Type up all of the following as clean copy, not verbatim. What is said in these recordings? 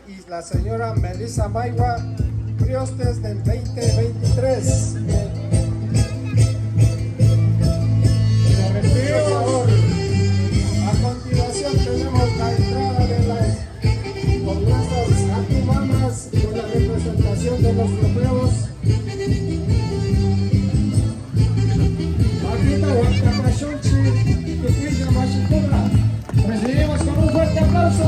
Y la señora Melissa Maigua, Priostes del 2023. Por favor. A continuación tenemos la entrada de las pobrezas atumanas con la representación de los trofeos. Marquita Huacapachonchi, Tuquilla Machicura. Recibimos con un fuerte aplauso.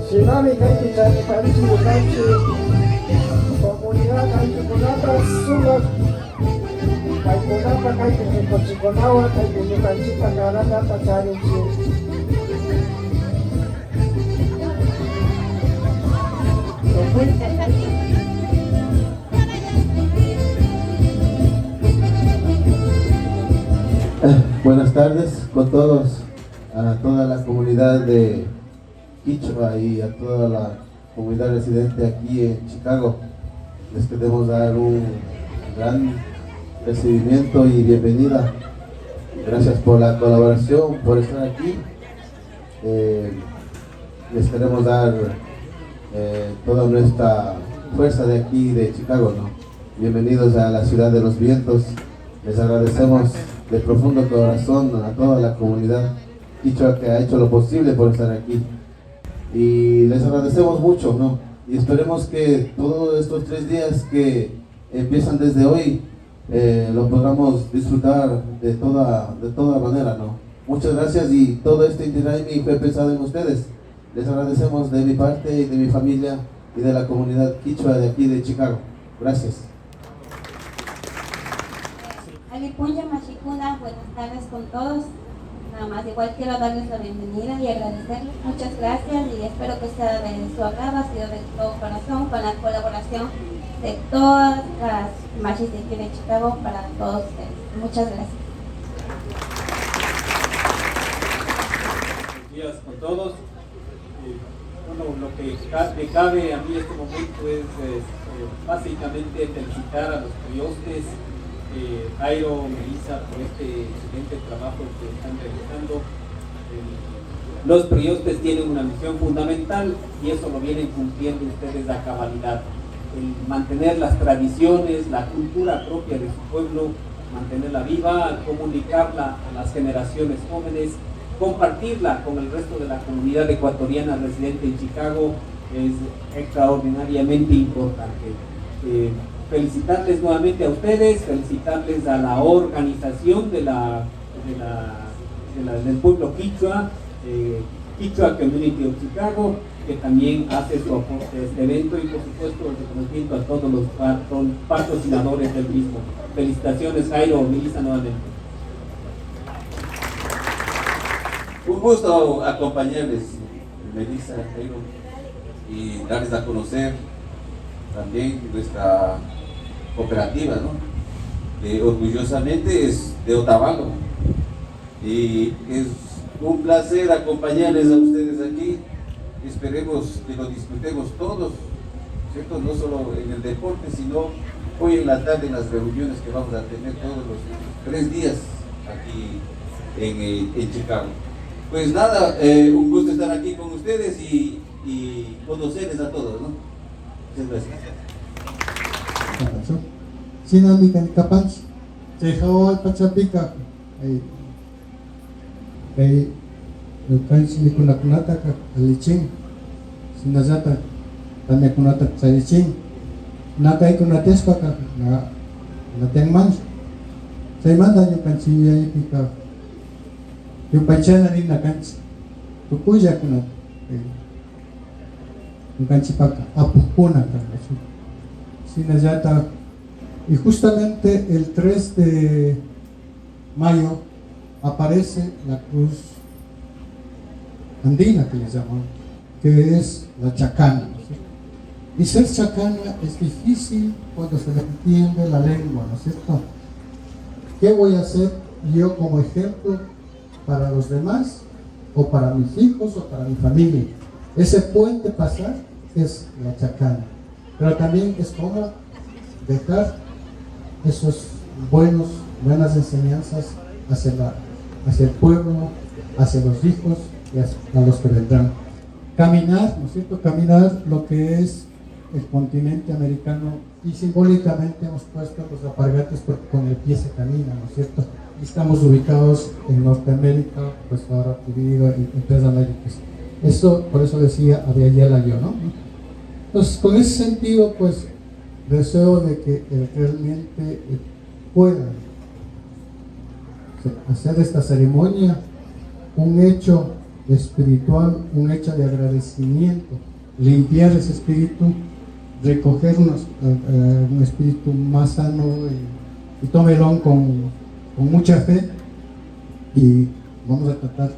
Shinami Kaiti Chani Parichi Bukanchi, Comunidad Kaitikunata Sumak, Kaikunata Kaitikunachikonawa, Kaitikunachita Karanata Charinchi. Buenas tardes con todos, a toda la comunidad de Quichua y a toda la comunidad residente aquí en Chicago. Les queremos dar un gran recibimiento y bienvenida. Gracias por la colaboración, por estar aquí. Les queremos dar toda nuestra fuerza de aquí de Chicago, ¿no? Bienvenidos a la ciudad de los vientos. Les agradecemos de profundo corazón a toda la comunidad Quichua que ha hecho lo posible por estar aquí. Y les agradecemos mucho, ¿no? Y esperemos que todos estos 3 días que empiezan desde hoy lo podamos disfrutar de toda manera, ¿no? Muchas gracias, y todo este Inti-Raymi fue pensado en ustedes. Les agradecemos de mi parte y de mi familia y de la comunidad Quichua de aquí de Chicago. Gracias. Alipunya Machicuna, buenas tardes con todos. Nada más, igual quiero darles la bienvenida y agradecerles. Muchas gracias y espero que sea de su agrado, ha sido de todo corazón, con la colaboración de todas las machis de aquí de Chicago para todos ustedes. Muchas gracias. Buenos días con todos. Bueno, lo que me cabe a mí en este momento es básicamente felicitar a los priostes, Jairo, Melissa, por este excelente trabajo que están realizando. Los priostes tienen una misión fundamental y eso lo vienen cumpliendo ustedes a cabalidad. El mantener las tradiciones, la cultura propia de su pueblo, mantenerla viva, comunicarla a las generaciones jóvenes, compartirla con el resto de la comunidad ecuatoriana residente en Chicago es extraordinariamente importante. Felicitarles nuevamente a ustedes, felicitarles a la organización del pueblo Quichua, Quichua Community of Chicago, que también hace su aporte a este evento, y por supuesto el reconocimiento a todos los patrocinadores del mismo. Felicitaciones, Jairo, Melissa, nuevamente. Un gusto acompañarles, Melissa, Jairo, y darles a conocer también nuestra cooperativa, ¿no? Que orgullosamente es de Otavalo, y es un placer acompañarles a ustedes aquí. Esperemos que lo disfrutemos todos, ¿cierto? No solo en el deporte, sino hoy en la tarde en las reuniones que vamos a tener todos los 3 días aquí en Chicago. Pues nada, un gusto estar aquí con ustedes y conocerles a todos, ¿no? Muchas gracias. Sinamikan kapans, Chehawal Pachapika, kay Lukan Sinikunakunata ka Alichin, Sinazata, Tanakunata Salichin, Nakay Kunatespa ka na Natengman, Saimanda yung kansiya ipika, yung pansyana rin na kansi, tukuya kunat, yung kansi pag apukuna ka, Sinazata. Y justamente el 3 de mayo aparece la cruz andina, que le llaman, que es la chacana, ¿no es cierto? Y ser chacana es difícil cuando se le entiende la lengua, ¿no es cierto? ¿Qué voy a hacer yo como ejemplo para los demás, o para mis hijos, o para mi familia? Ese puente pasar es la chacana, pero también es como dejar esos buenas enseñanzas hacia el pueblo, hacia los hijos y a los que vendrán. Caminar, ¿no es cierto? Caminar lo que es el continente americano, y simbólicamente hemos puesto los alpargates porque con el pie se camina, ¿no es cierto? Y estamos ubicados en Norteamérica, pues ahora dividido en 3 Américas. Eso, por eso decía Abiayala yo, ¿no? Entonces, con ese sentido, pues, deseo de que realmente puedan hacer esta ceremonia un hecho espiritual, un hecho de agradecimiento, limpiar ese espíritu, recoger un espíritu más sano, y tómelo con mucha fe, y vamos a tratar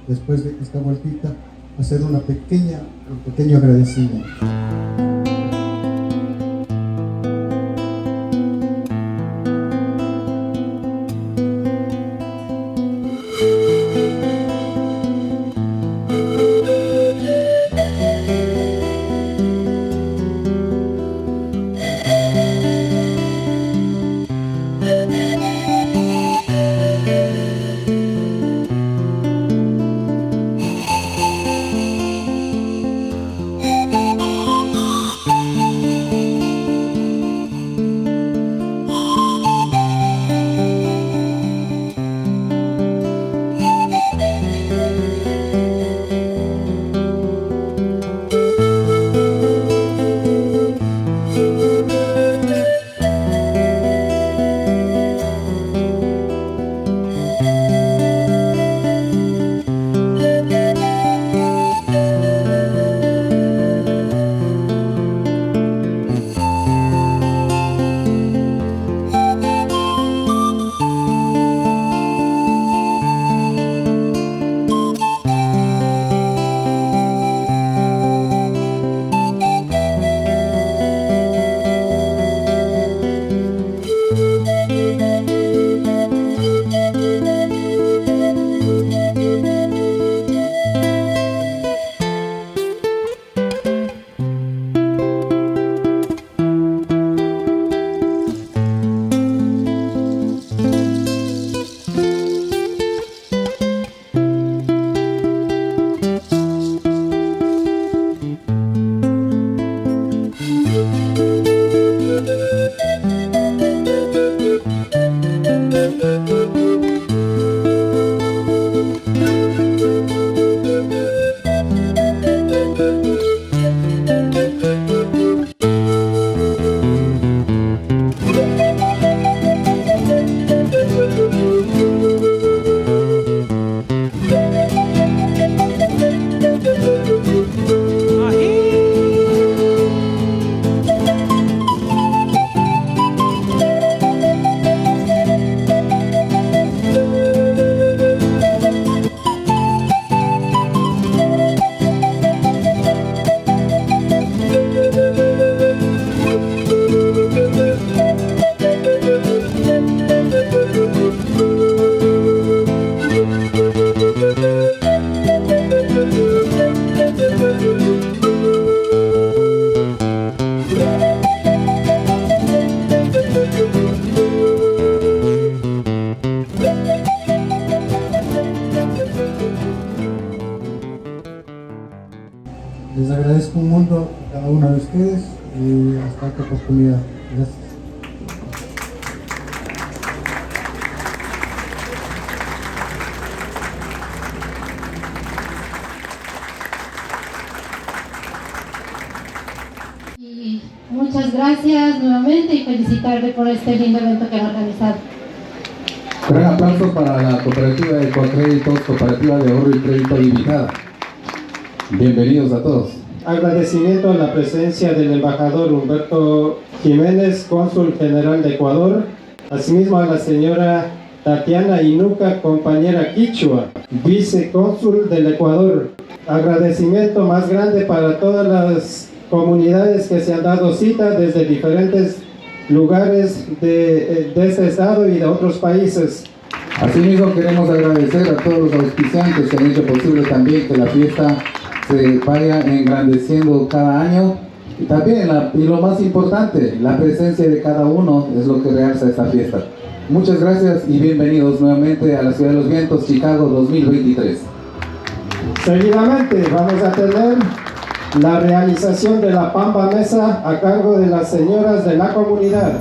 después de esta vueltita hacer un pequeño agradecimiento. y hasta otra oportunidad. Gracias. Y muchas gracias nuevamente y felicitarle por este lindo evento que han organizado. Gran aplauso para la Cooperativa de Ecoacréditos, Cooperativa de Ahorro y Crédito Limitada. Bienvenidos a todos. Agradecimiento a la presencia del embajador Humberto Jiménez, cónsul general de Ecuador, asimismo a la señora Tatiana Inuca, compañera quichua, vicecónsul del Ecuador. Agradecimiento más grande para todas las comunidades que se han dado cita desde diferentes lugares de este estado y de otros países. Asimismo queremos agradecer a todos los auspiciantes que han hecho posible también que la fiesta se vaya engrandeciendo cada año y también, y lo más importante, la presencia de cada uno es lo que realza esta fiesta. Muchas gracias y bienvenidos nuevamente a la Ciudad de los Vientos, Chicago 2023. Seguidamente vamos a tener la realización de la Pamba Mesa a cargo de las señoras de la comunidad.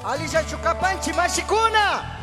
Alisha Chukapanchi Mashikuna.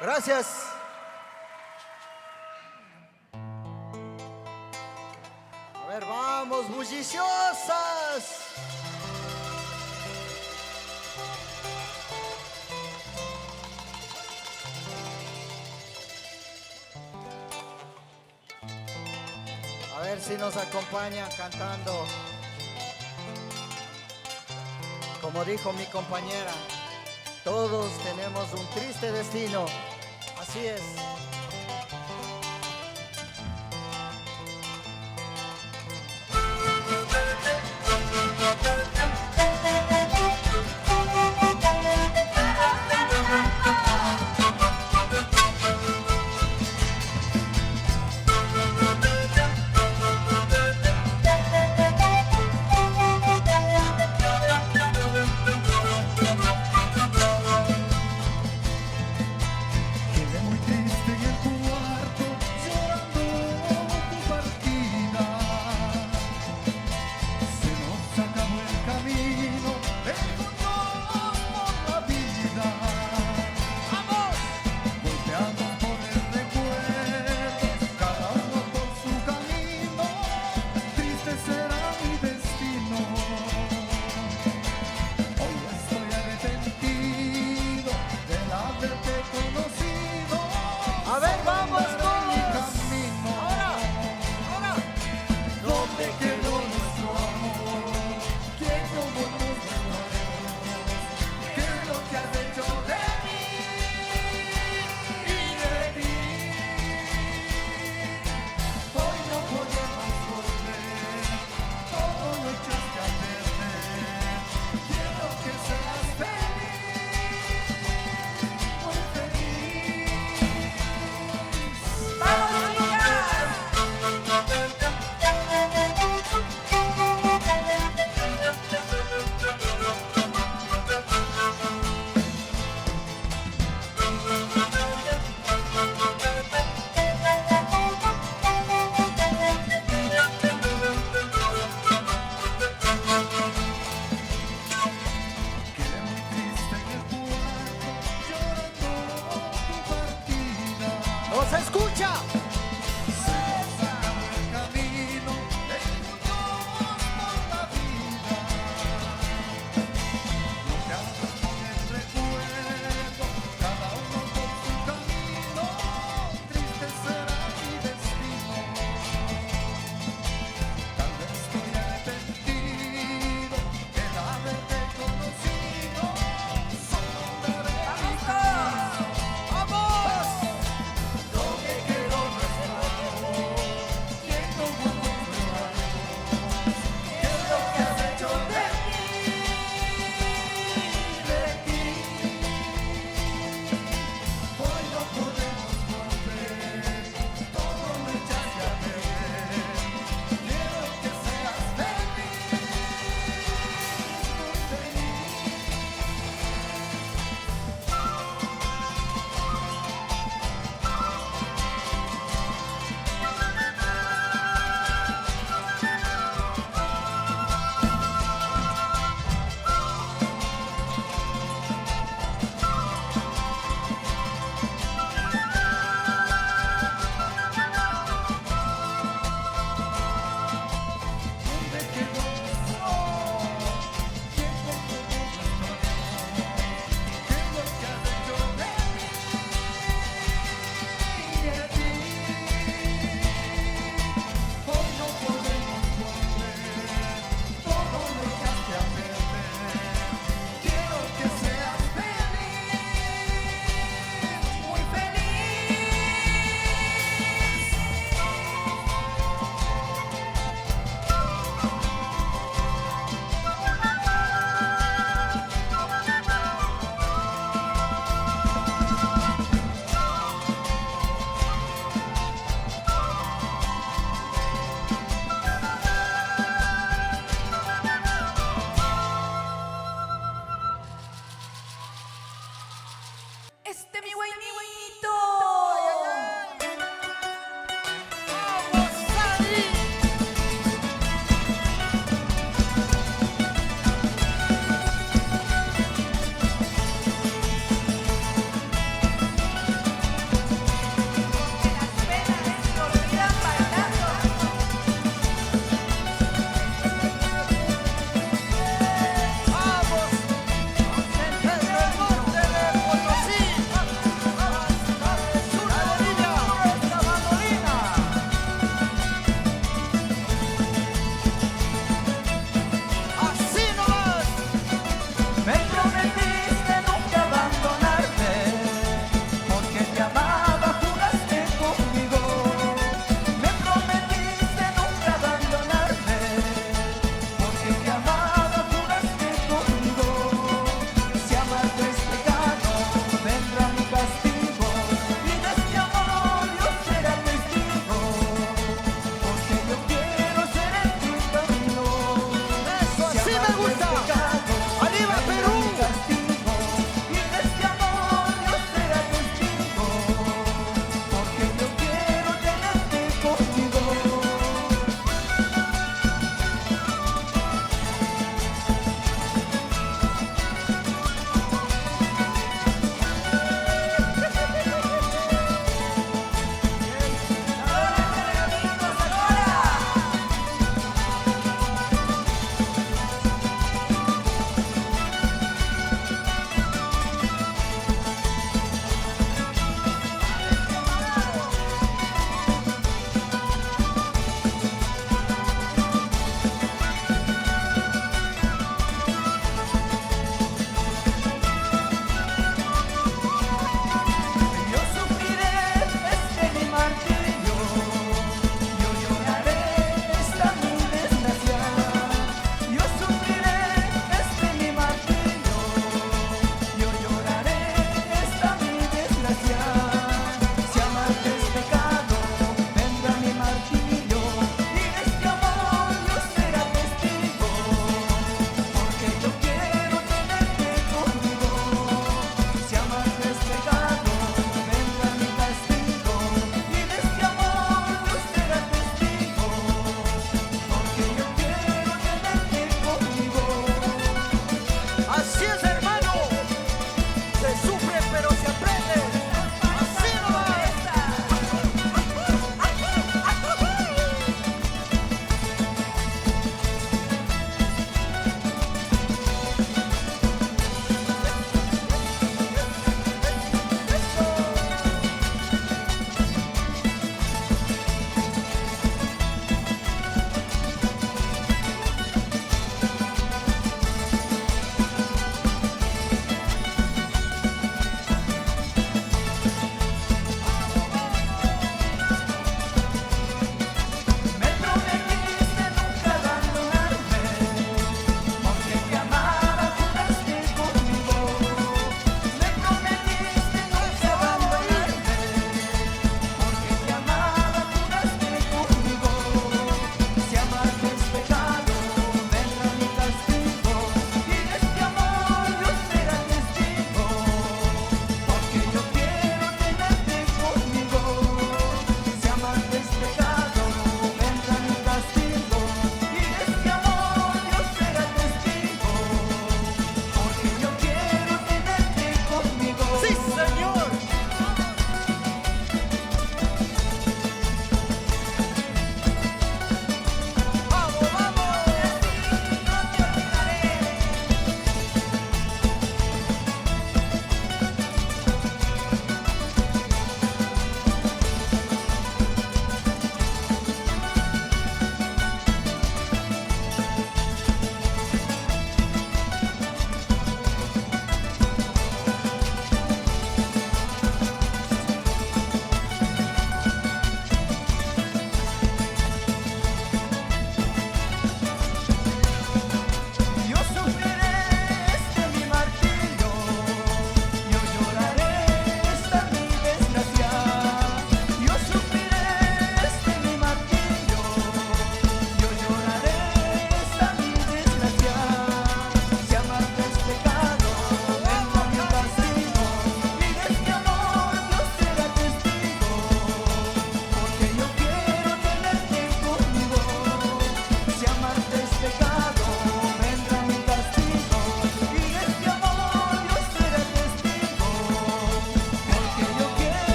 Gracias. A ver, vamos, bulliciosas. A ver si nos acompañan cantando. Como dijo mi compañera, todos tenemos un triste destino. Así es. Quedé muy triste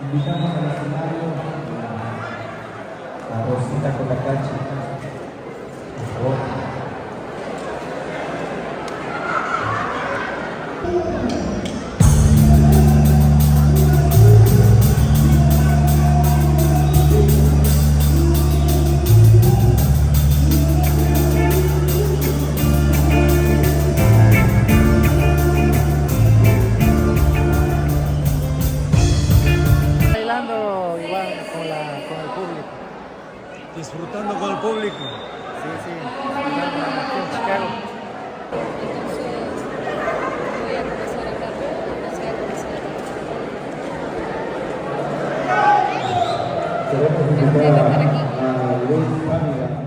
Invitamos al escenario a Rosita Cotacachi, por favor. Bailando igual con el público. Disfrutando con el público. Sí, bailando aquí en Chicago. Queremos invitar a Luis Pávila.